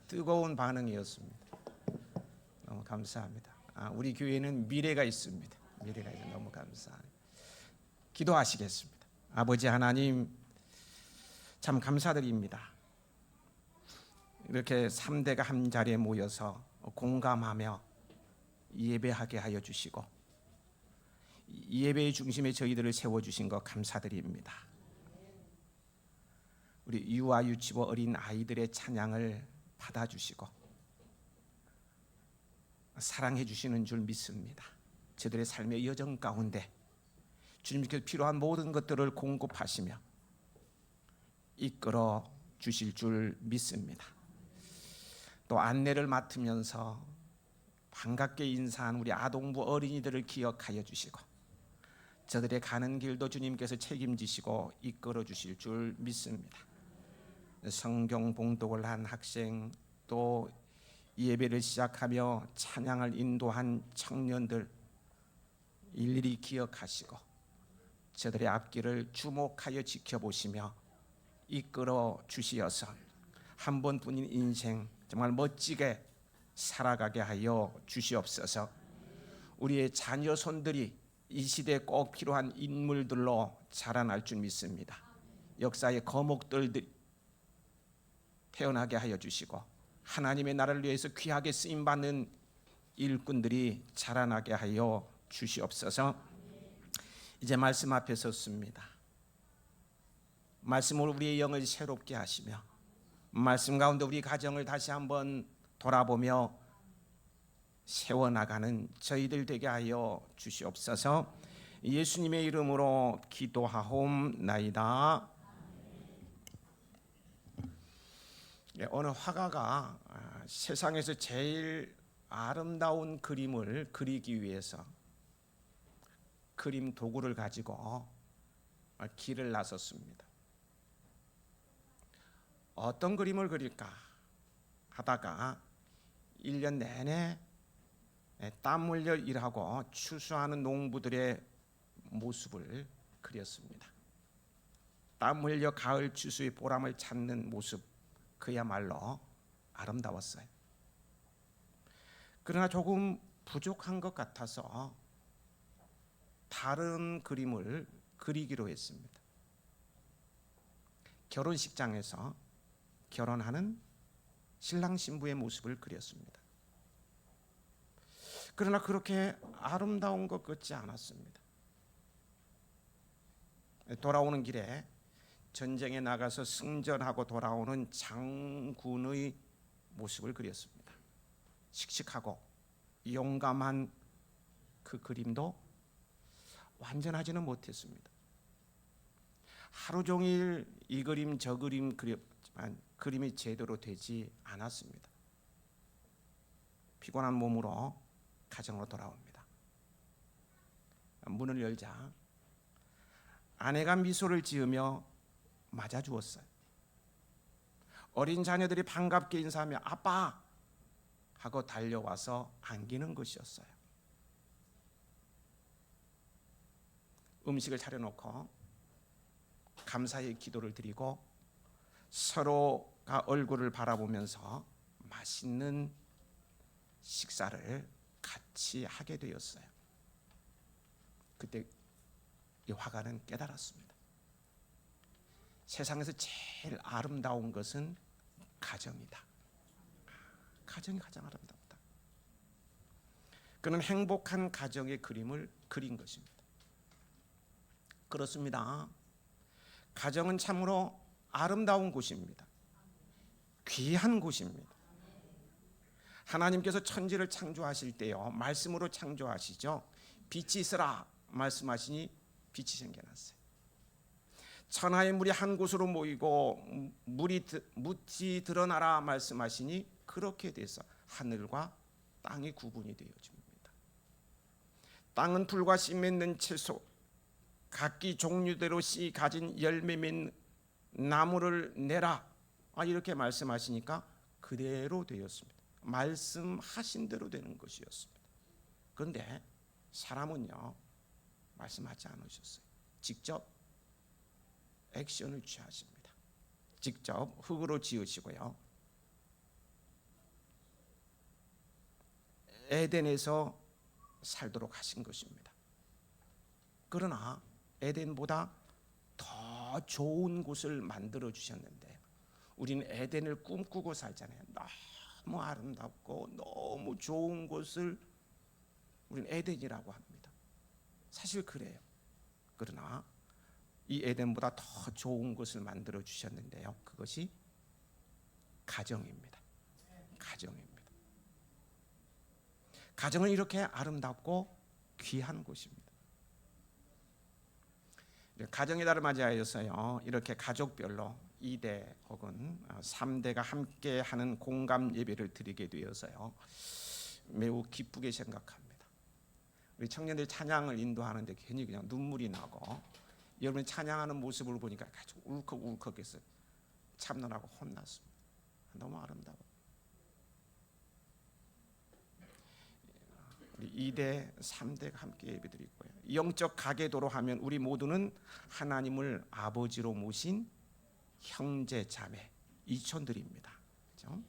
뜨거운 반응이었습니다. 너무 감사합니다. 우리 교회는 미래가 있습니다. 미래가 있어 너무 감사합니다. 기도하시겠습니다. 아버지 하나님, 참 감사드립니다. 이렇게 3대가 한 자리에 모여서 공감하며 예배하게 하여 주시고 이 예배의 중심에 저희들을 세워주신 것 감사드립니다. 우리 유아 유치부 어린 아이들의 찬양을 받아주시고 사랑해 주시는 줄 믿습니다. 저들의 삶의 여정 가운데 주님께서 필요한 모든 것들을 공급하시며 이끌어 주실 줄 믿습니다. 또 안내를 맡으면서 반갑게 인사한 우리 아동부 어린이들을 기억하여 주시고 저들의 가는 길도 주님께서 책임지시고 이끌어 주실 줄 믿습니다. 성경 봉독을 한 학생, 또 예배를 시작하며 찬양을 인도한 청년들 일일이 기억하시고 저들의 앞길을 주목하여 지켜보시며 이끌어 주시어서 한 번뿐인 인생 정말 멋지게 살아가게 하여 주시옵소서. 우리의 자녀 손들이 이 시대에 꼭 필요한 인물들로 자라날 줄 믿습니다. 역사의 거목들이 태어나게 하여 주시고 하나님의 나라를 위해서 귀하게 쓰임받는 일꾼들이 자라나게 하여 주시옵소서. 이제 말씀 앞에 섰습니다. 말씀으로 우리의 영을 새롭게 하시며 말씀 가운데 우리 가정을 다시 한번 돌아보며 세워나가는 저희들 되게 하여 주시옵소서. 예수님의 이름으로 기도하옵나이다. 어느 화가가 세상에서 제일 아름다운 그림을 그리기 위해서 그림 도구를 가지고 길을 나섰습니다. 어떤 그림을 그릴까 하다가 1년 내내 땀 흘려 일하고 추수하는 농부들의 모습을 그렸습니다. 땀 흘려 가을 추수의 보람을 찾는 모습, 그야말로 아름다웠어요. 그러나 조금 부족한 것 같아서 다른 그림을 그리기로 했습니다. 결혼식장에서 결혼하는 신랑 신부의 모습을 그렸습니다. 그러나 그렇게 아름다운 것 같지 않았습니다. 돌아오는 길에 전쟁에 나가서 승전하고 돌아오는 장군의 모습을 그렸습니다. 씩씩하고 용감한 그 그림도 완전하지는 못했습니다. 하루 종일 이 그림 저 그림 그렸지만 그림이 제대로 되지 않았습니다. 피곤한 몸으로 가정으로 돌아옵니다. 문을 열자 아내가 미소를 지으며 맞아주었어요. 어린 자녀들이 반갑게 인사하며 아빠 하고 달려와서 안기는 것이었어요. 음식을 차려놓고 감사의 기도를 드리고 서로가 얼굴을 바라보면서 맛있는 식사를 같이 하게 되었어요. 그때 이 화가는 깨달았습니다. 세상에서 제일 아름다운 것은 가정이다. 가정이 가장 아름답다. 그는 행복한 가정의 그림을 그린 것입니다. 그렇습니다. 가정은 참으로 아름다운 곳입니다. 귀한 곳입니다. 하나님께서 천지를 창조하실 때요, 말씀으로 창조하시죠. 빛이 있으라 말씀하시니 빛이 생겨났어요. 천하의 물이 한 곳으로 모이고 물이 드러나라 말씀하시니 그렇게 돼서 하늘과 땅이 구분이 되어집니다. 땅은 풀과 씨 맺는 채소, 각기 종류대로 씨 가진 열매 맺는 나무를 내라, 이렇게 말씀하시니까 그대로 되었습니다. 말씀하신 대로 되는 것이었습니다. 그런데 사람은요, 말씀하지 않으셨어요. 직접 액션을 취하십니다. 직접 흙으로 지으시고요, 에덴에서 살도록 하신 것입니다. 그러나 에덴보다 더 좋은 곳을 만들어 주셨는데 우리는 에덴을 꿈꾸고 살잖아요. 너무 아름답고 너무 좋은 곳을 우리는 에덴이라고 합니다. 사실 그래요. 그러나 이 에덴보다 더 좋은 곳을 만들어 주셨는데요. 그것이 가정입니다. 가정입니다. 가정은 이렇게 아름답고 귀한 곳입니다. 가정의 달을 맞이하여서요, 이렇게 가족별로 2대 혹은 3대가 함께 하는 공감 예배를 드리게 되어서요, 매우 기쁘게 생각합니다. 우리 청년들이 찬양을 인도하는데 괜히 그냥 눈물이 나고, 여러분이 찬양하는 모습을 보니까 아주 울컥울컥해서 참느라고 혼났습니다. 너무 아름다워. 우리 2대, 3대가 함께 예배드릴 거예요. 영적 가계도로 하면 우리 모두는 하나님을 아버지로 모신 형제, 자매, 이촌들입니다. 그렇죠?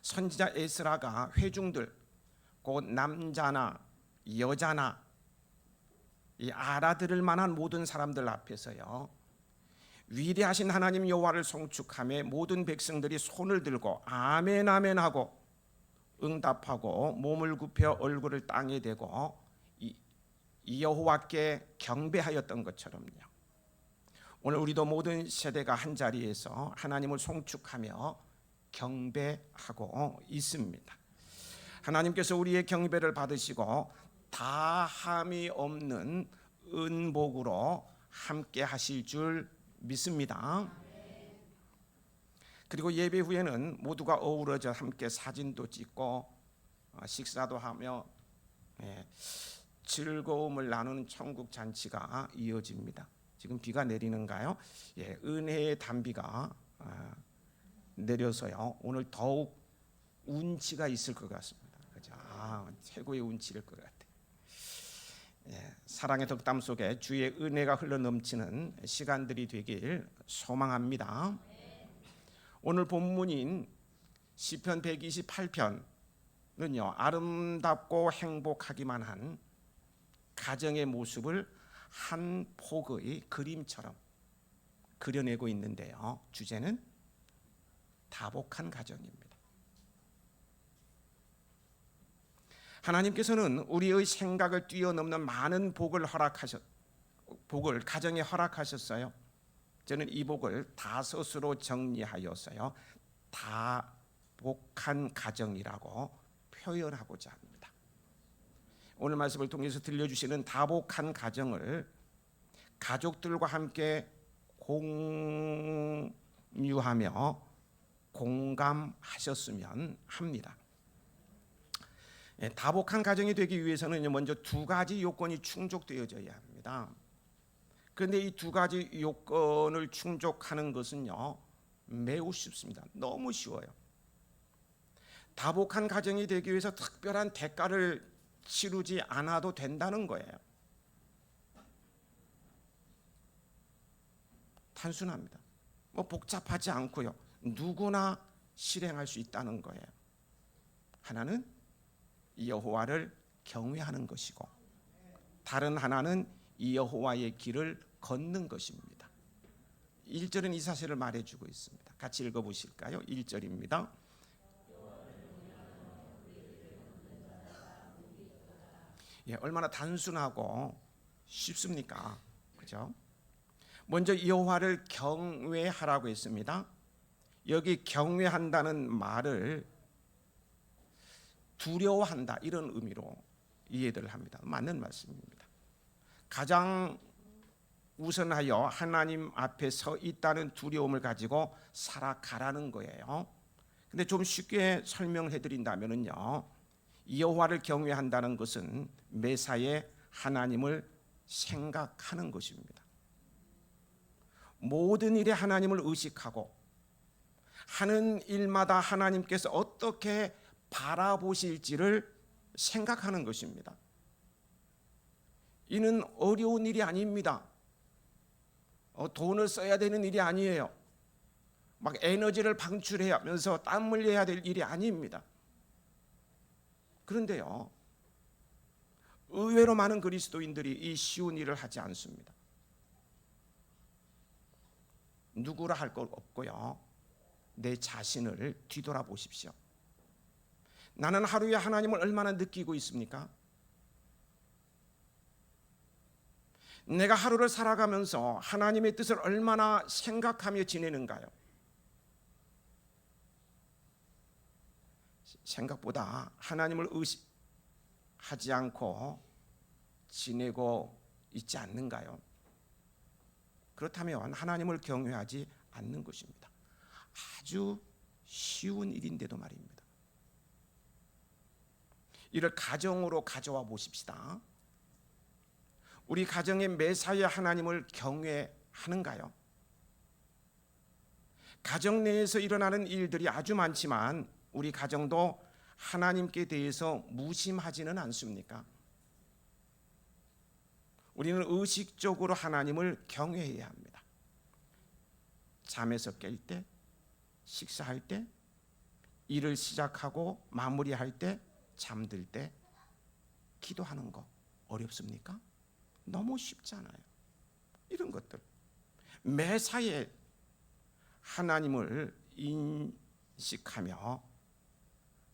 선지자 에스라가 회중들, 곧 남자나 여자나 이 알아들을 만한 모든 사람들 앞에서요, 위대하신 하나님 여호와를 송축하며 모든 백성들이 손을 들고 아멘 아멘 하고 응답하고 몸을 굽혀 얼굴을 땅에 대고 이 여호와께 경배하였던 것처럼요, 오늘 우리도 모든 세대가 한 자리에서 하나님을 송축하며 경배하고 있습니다. 하나님께서 우리의 경배를 받으시고 다함이 없는 은복으로 함께 하실 줄 믿습니다. 그리고 예배 후에는 모두가 어우러져 함께 사진도 찍고 식사도 하며 즐거움을 나누는 천국 잔치가 이어집니다. 지금 비가 내리는가요? 은혜의 단비가 내려서요, 오늘 더욱 운치가 있을 것 같습니다. 그죠? 최고의 운치일 것 같아요. 사랑의 덕담 속에 주의 은혜가 흘러넘치는 시간들이 되길 소망합니다. 오늘 본문인 시편 128편은요, 아름답고 행복하기만 한 가정의 모습을 한 폭의 그림처럼 그려내고 있는데요, 주제는 다복한 가정입니다. 하나님께서는 우리의 생각을 뛰어넘는 많은 복을 가정에 허락하셨어요. 저는 이 복을 5으로 정리하였어요, 다복한 가정이라고 표현하고자 합니다. 오늘 말씀을 통해서 들려주시는 다복한 가정을 가족들과 함께 공유하며 공감하셨으면 합니다. 다복한 가정이 되기 위해서는 먼저 2가지 요건이 충족되어져야 합니다. 그런데 이 2가지 요건을 충족하는 것은요, 매우 쉽습니다. 너무 쉬워요. 다복한 가정이 되기 위해서 특별한 대가를 치르지 않아도 된다는 거예요. 단순합니다. 복잡하지 않고요, 누구나 실행할 수 있다는 거예요. 하나는 이 여호와를 경외하는 것이고, 다른 하나는 이 여호와의 길을 걷는 것입니다. 1절은 이 사실을 말해주고 있습니다. 같이 읽어보실까요? 1절입니다. 얼마나 단순하고 쉽습니까? 그죠? 먼저 여호와를 경외하라고 했습니다. 여기 경외한다는 말을 두려워한다, 이런 의미로 이해를 합니다. 맞는 말씀입니다. 가장 우선하여 하나님 앞에 서 있다는 두려움을 가지고 살아가라는 거예요. 근데 좀 쉽게 설명해 드린다면요, 여호와를 경외한다는 것은 매사에 하나님을 생각하는 것입니다. 모든 일에 하나님을 의식하고 하는 일마다 하나님께서 어떻게 바라보실지를 생각하는 것입니다. 이는 어려운 일이 아닙니다. 돈을 써야 되는 일이 아니에요. 막 에너지를 방출해야 하면서 땀 흘려야 될 일이 아닙니다. 그런데요, 의외로 많은 그리스도인들이 이 쉬운 일을 하지 않습니다. 누구라 할 것 없고요, 내 자신을 뒤돌아보십시오. 나는 하루에 하나님을 얼마나 느끼고 있습니까? 내가 하루를 살아가면서 하나님의 뜻을 얼마나 생각하며 지내는가요? 생각보다 하나님을 의식하지 않고 지내고 있지 않는가요? 그렇다면 하나님을 경외하지 않는 것입니다. 아주 쉬운 일인데도 말입니다. 이를 가정으로 가져와 보십시다. 우리 가정의 매사에 하나님을 경외하는가요? 가정 내에서 일어나는 일들이 아주 많지만 우리 가정도 하나님께 대해서 무심하지는 않습니까? 우리는 의식적으로 하나님을 경외해야 합니다. 잠에서 깰 때, 식사할 때, 일을 시작하고 마무리할 때, 잠들 때 기도하는 거 어렵습니까? 너무 쉽잖아요. 이런 것들 매사에 하나님을 인식하며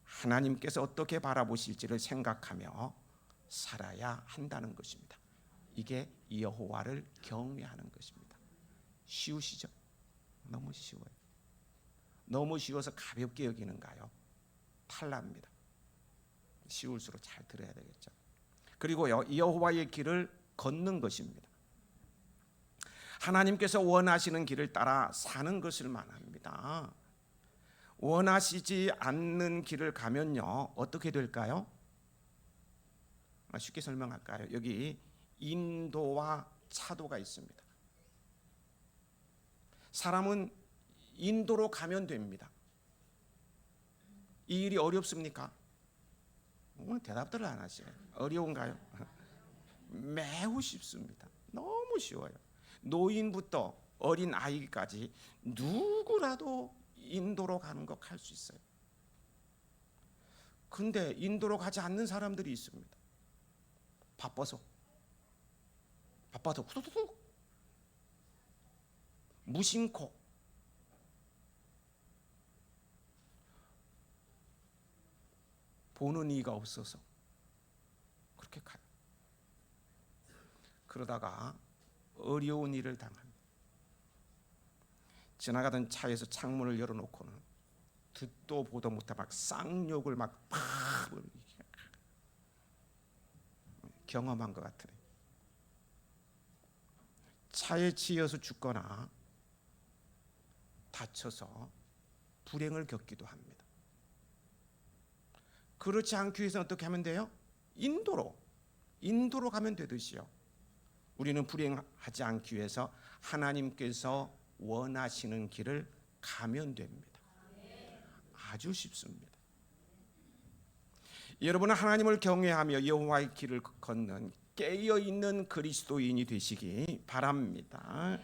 하나님께서 어떻게 바라보실지를 생각하며 살아야 한다는 것입니다. 이게 여호와를 경외하는 것입니다. 쉬우시죠? 너무 쉬워요. 너무 쉬워서 가볍게 여기는가요? 탈납니다. 쉬울수록 잘 들어야 되겠죠. 그리고요, 여호와의 길을 걷는 것입니다. 하나님께서 원하시는 길을 따라 사는 것을 말합니다. 원하시지 않는 길을 가면요, 어떻게 될까요? 쉽게 설명할까요? 여기 인도와 차도가 있습니다. 사람은 인도로 가면 됩니다. 이 일이 어렵습니까? 오늘 대답들을 안 하시네. 어려운가요? 매우 쉽습니다. 너무 쉬워요. 노인부터 어린 아이까지 누구라도 인도로 가는 거 할 수 있어요. 근데 인도로 가지 않는 사람들이 있습니다. 바빠서 후두둑 무심코 보는 이가 없어서 그렇게 가요. 그러다가 어려운 일을 당합니다. 지나가던 차에서 창문을 열어놓고는 듣도 보도 못해 막 쌍욕을 막 경험한 것 같으네. 차에 치여서 죽거나 다쳐서 불행을 겪기도 합니다. 그렇지 않기 위해서는 어떻게 하면 돼요? 인도로 가면 되듯이요. 우리는 불행하지 않기 위해서 하나님께서 원하시는 길을 가면 됩니다. 아주 쉽습니다. 여러분은 하나님을 경외하며 여호와의 길을 걷는 깨어있는 그리스도인이 되시기 바랍니다.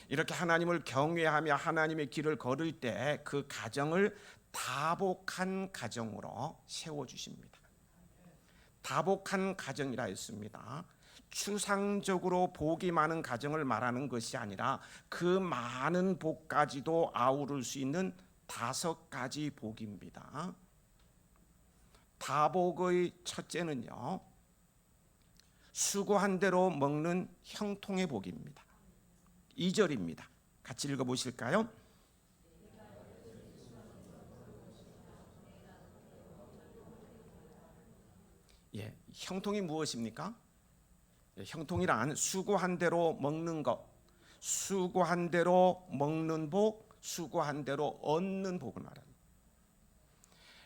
이렇게 하나님을 경외하며 하나님의 길을 걸을 때 그 가정을 다복한 가정으로 세워주십니다. 다복한 가정이라 했습니다. 추상적으로 복이 많은 가정을 말하는 것이 아니라 그 많은 복까지도 아우를 수 있는 5가지 복입니다. 다복의 첫째는요, 수고한 대로 먹는 형통의 복입니다. 2절입니다. 같이 읽어보실까요? 예, 형통이 무엇입니까? 형통이란 수고한 대로 먹는 것, 수고한 대로 먹는 복, 수고한 대로 얻는 복을 말합니다.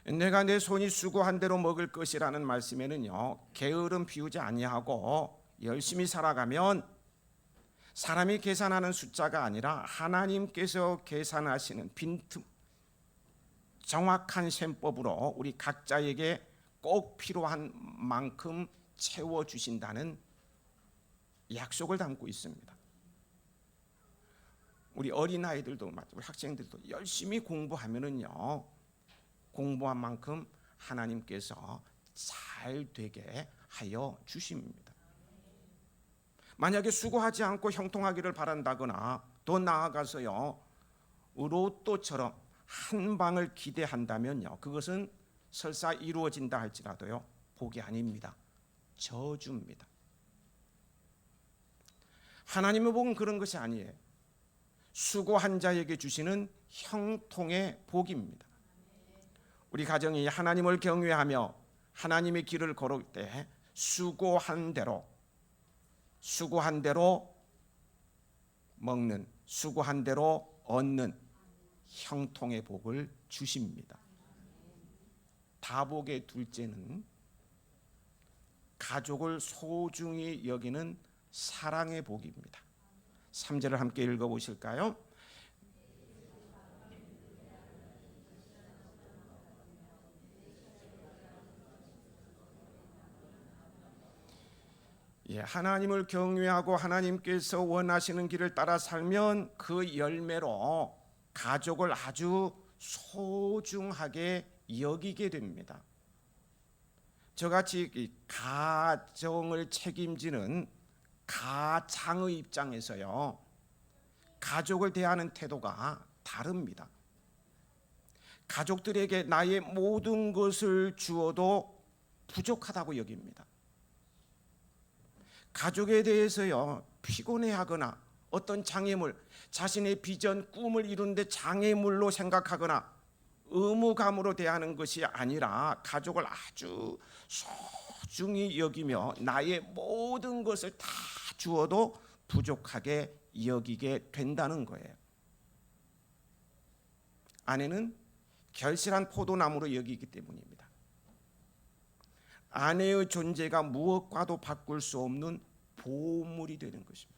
내가 내 손이 수고한 대로 먹을 것이라는 말씀에는요, 게으름 피우지 아니하고 열심히 살아가면 사람이 계산하는 숫자가 아니라 하나님께서 계산하시는 빈틈, 정확한 셈법으로 우리 각자에게 꼭 필요한 만큼 채워주신다는 약속을 담고 있습니다. 우리 어린아이들도 우리 학생들도 열심히 공부하면은요, 공부한 만큼 하나님께서 잘 되게 하여 주십니다. 만약에 수고하지 않고 형통하기를 바란다거나 더 나아가서요 로또처럼 한 방을 기대한다면요 그것은 설사 이루어진다 할지라도요 복이 아닙니다. 저주입니다. 하나님의 복은 그런 것이 아니에요. 수고한 자에게 주시는 형통의 복입니다. 우리 가정이 하나님을 경외하며 하나님의 길을 걸을 때 수고한 대로 먹는, 수고한 대로 얻는 형통의 복을 주십니다. 다복의 둘째는 가족을 소중히 여기는 사랑의 복입니다. 3절을 함께 읽어보실까요? 하나님을 경외하고 하나님께서 원하시는 길을 따라 살면 그 열매로 가족을 아주 소중하게 여기게 됩니다. 저같이 가정을 책임지는 가장의 입장에서요 가족을 대하는 태도가 다릅니다. 가족들에게 나의 모든 것을 주어도 부족하다고 여깁니다. 가족에 대해서요 피곤해하거나 어떤 장애물, 자신의 비전, 꿈을 이루는데 장애물로 생각하거나 의무감으로 대하는 것이 아니라 가족을 아주 소중히 여기며 나의 모든 것을 다 주어도 부족하게 여기게 된다는 거예요. 아내는 결실한 포도나무로 여기기 때문입니다. 아내의 존재가 무엇과도 바꿀 수 없는 보물이 되는 것입니다.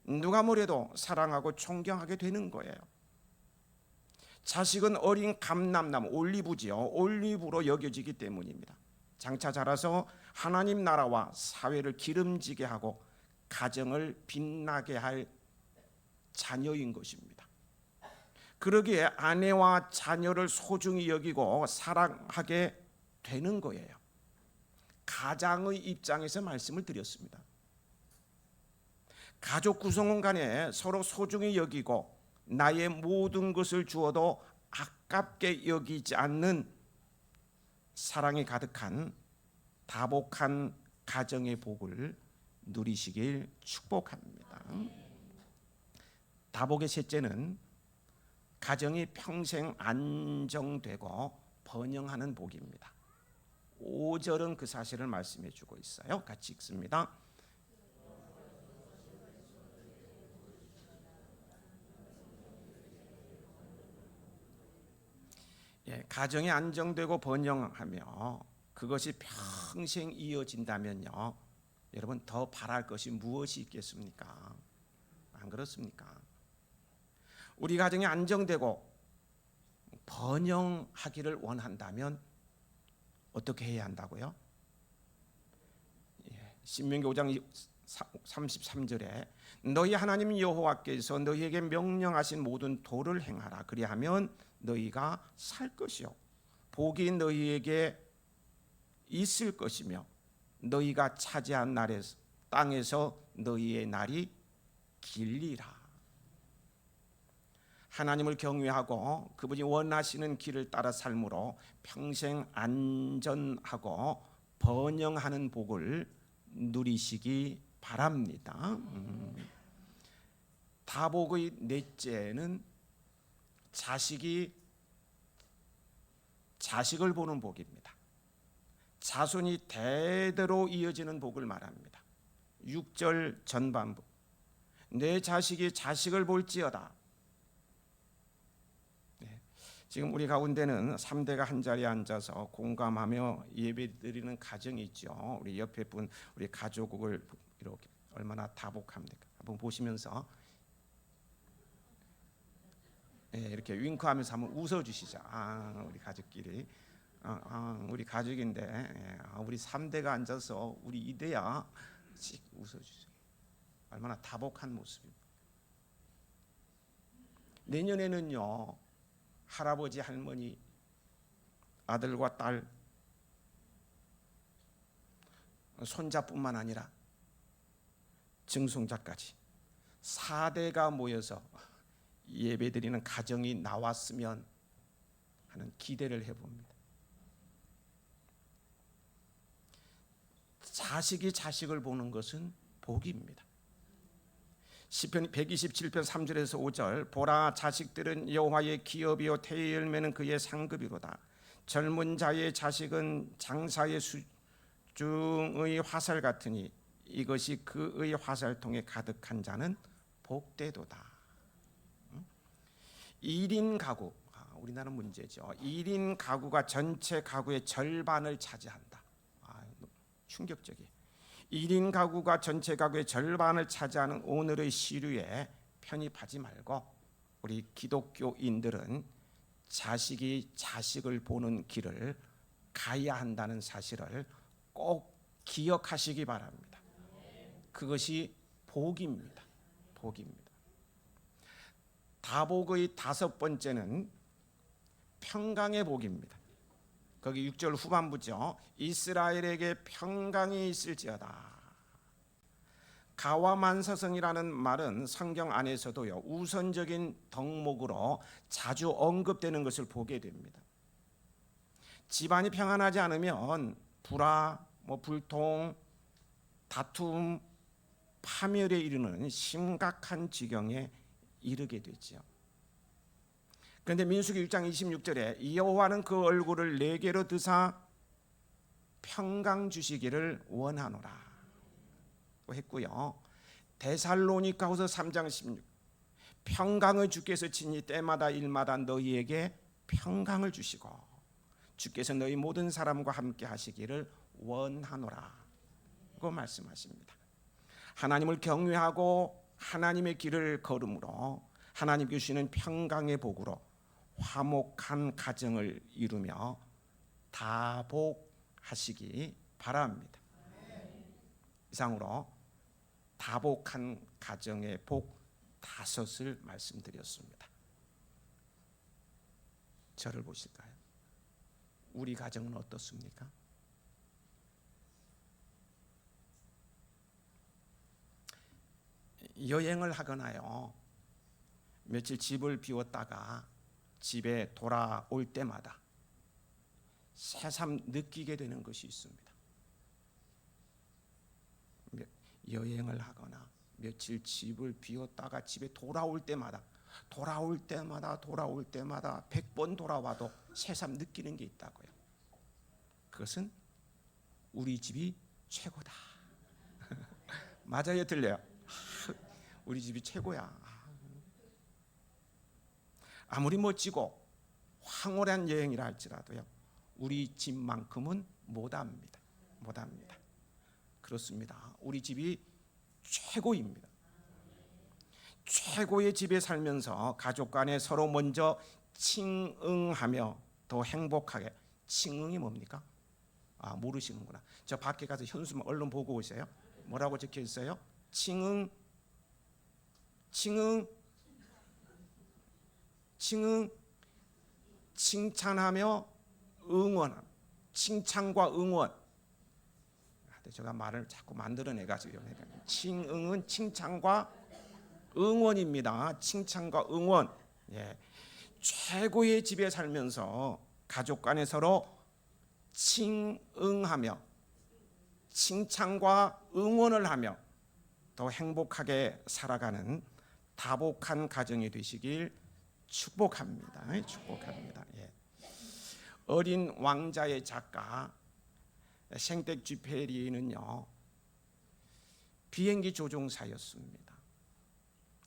누가 뭐래도 사랑하고 존경하게 되는 거예요. 자식은 어린 감람나무, 올리브지요. 올리브로 여겨지기 때문입니다. 장차 자라서 하나님 나라와 사회를 기름지게 하고 가정을 빛나게 할 자녀인 것입니다. 그러기에 아내와 자녀를 소중히 여기고 사랑하게 되는 거예요. 가장의 입장에서 말씀을 드렸습니다. 가족 구성원 간에 서로 소중히 여기고 나의 모든 것을 주어도 아깝게 여기지 않는 사랑이 가득한 다복한 가정의 복을 누리시길 축복합니다. 다복의 셋째는 가정이 평생 안정되고 번영하는 복입니다. 5절은 그 사실을 말씀해 주고 있어요. 같이 읽습니다. 가정이 안정되고 번영하며 그것이 평생 이어진다면요 여러분 더 바랄 것이 무엇이 있겠습니까? 안 그렇습니까? 우리 가정이 안정되고 번영하기를 원한다면 어떻게 해야 한다고요? 신명기 5장 33절에 너희 하나님 여호와께서 너희에게 명령하신 모든 도를 행하라. 그리하면 너희가 살 것이요 복이 너희에게 있을 것이며 너희가 차지한 땅에서 너희의 날이 길리라. 하나님을 경외하고 그분이 원하시는 길을 따라 삶으로 평생 안전하고 번영하는 복을 누리시기 바랍니다. 다복의 넷째는 자식을 보는 복입니다. 자손이 대대로 이어지는 복을 말합니다. 6절 전반부 내 자식이 자식을 볼지어다. 지금 우리 가운데는 3대가 한자리에 앉아서 공감하며 예배드리는 가정이 있죠. 우리 옆에 분 우리 가족을 이렇게 얼마나 다복합니까? 한번 보시면서 이렇게 윙크하면서 한번 웃어주시죠. 우리 가족끼리 우리 가족인데 우리 3대가 앉아서 우리 이대야 웃어주죠. 얼마나 다복한 모습입니다. 내년에는요 할아버지 할머니 아들과 딸 손자뿐만 아니라 증손자까지 4대가 모여서 예배드리는 가정이 나왔으면 하는 기대를 해봅니다. 자식이 자식을 보는 것은 복입니다. 시편 127편 3절에서 5절 보라 자식들은 여호와의 기업이요 태의 열매는 그의 상급이로다. 젊은 자의 자식은 장사의 수중의 화살 같으니 이것이 그의 화살통에 가득한 자는 복되도다. 1인 가구, 우리나라 문제죠. 1인 가구가 전체 가구의 절반을 차지한다. 충격적이에요. 1인 가구가 전체 가구의 절반을 차지하는 오늘의 시류에 편입하지 말고 우리 기독교인들은 자식이 자식을 보는 길을 가야 한다는 사실을 꼭 기억하시기 바랍니다. 그것이 복입니다. 복입니다. 다복의 5번째는 평강의 복입니다. 거기 6절 후반부죠. 이스라엘에게 평강이 있을지어다. 가와만사성이라는 말은 성경 안에서도요 우선적인 덕목으로 자주 언급되는 것을 보게 됩니다. 집안이 평안하지 않으면 불화, 불통, 다툼, 파멸에 이르는 심각한 지경에 이르게 되죠. 그런데 민수기 6장 26절에 여호와는 그 얼굴을 내게로 드사 평강 주시기를 원하노라 했고요. 데살로니가후서 3장 16 평강의 주께서 친히 때마다 일마다 너희에게 평강을 주시고 주께서 너희 모든 사람과 함께 하시기를 원하노라 고 말씀하십니다. 하나님을 경외하고 하나님의 길을 걸음으로 하나님께 주시는 평강의 복으로 화목한 가정을 이루며 다복하시기 바랍니다. 이상으로 다복한 가정의 복 5을 말씀드렸습니다. 저를 보실까요? 우리 가정은 어떻습니까? 여행을 하거나요 며칠 집을 비웠다가 집에 돌아올 때마다 새삼 느끼게 되는 것이 있습니다. 여행을 하거나 며칠 집을 비웠다가 집에 돌아올 때마다 100번 돌아와도 새삼 느끼는 게 있다고요. 그것은 우리 집이 최고다. 맞아요, 들려요? 우리 집이 최고야. 아무리 멋지고 황홀한 여행이라 할지라도요 우리 집만큼은 못합니다. 그렇습니다. 우리 집이 최고입니다. 최고의 집에 살면서 가족 간에 서로 먼저 칭응하며 더 행복하게. 칭응이 뭡니까? 모르시는구나. 저 밖에 가서 현수막 얼른 보고 오세요. 뭐라고 적혀 있어요? 칭응, 칭찬하며 응원. 칭찬과 응원. 제가 말을 자꾸 만들어내가지고 칭응은 칭찬과 응원입니다. 칭찬과 응원. 최고의 집에 살면서 가족 간에 서로 칭응하며 칭찬과 응원을 하며 더 행복하게 살아가는 다복한 가정이 되시길 축복합니다. 어린 왕자의 작가 생텍쥐페리는요 비행기 조종사였습니다.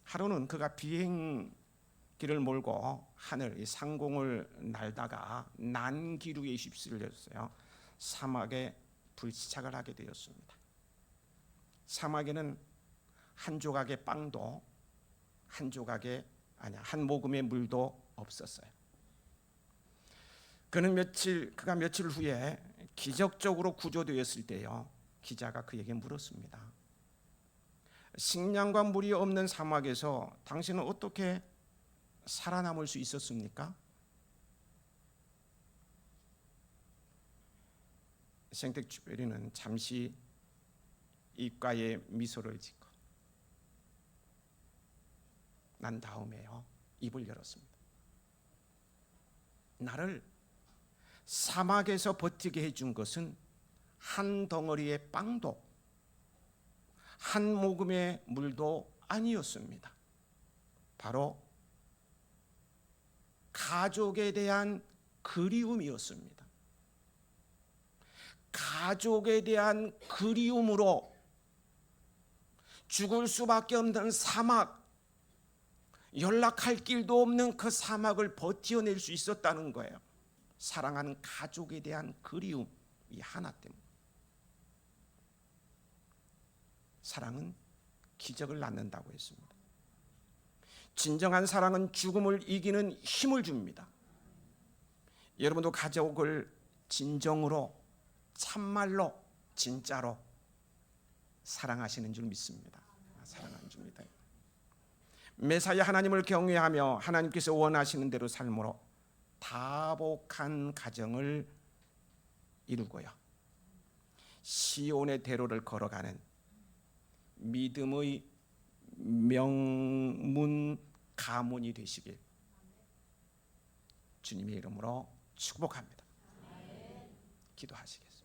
하루는 그가 비행기를 몰고 하늘 상공을 날다가 난기류에 휩쓸렸어요. 사막에 불시착을 하게 되었습니다. 사막에는 한 조각의 빵도 한 모금의 물도 없었어요. 그가 며칠 후에 기적적으로 구조되었을 때요 기자가 그에게 물었습니다. 식량과 물이 없는 사막에서 당신은 어떻게 살아남을 수 있었습니까? 생텍쥐페리는 잠시 입가에 미소를 짓고 난 다음에요 입을 열었습니다. 나를 사막에서 버티게 해준 것은 한 덩어리의 빵도 한 모금의 물도 아니었습니다. 바로 가족에 대한 그리움이었습니다. 가족에 대한 그리움으로 죽을 수밖에 없는 사막, 연락할 길도 없는 그 사막을 버텨낼 수 있었다는 거예요. 사랑하는 가족에 대한 그리움, 이 하나 때문에. 사랑은 기적을 낳는다고 했습니다. 진정한 사랑은 죽음을 이기는 힘을 줍니다. 여러분도 가족을 진정으로, 참말로, 진짜로 사랑하시는 줄 믿습니다. 사랑하는 줄 믿어요. 매사에 하나님을 경외하며 하나님께서 원하시는 대로 삶으로 다복한 가정을 이루고요, 시온의 대로를 걸어가는 믿음의 명문 가문이 되시길 주님의 이름으로 축복합니다. 기도하시겠습니다.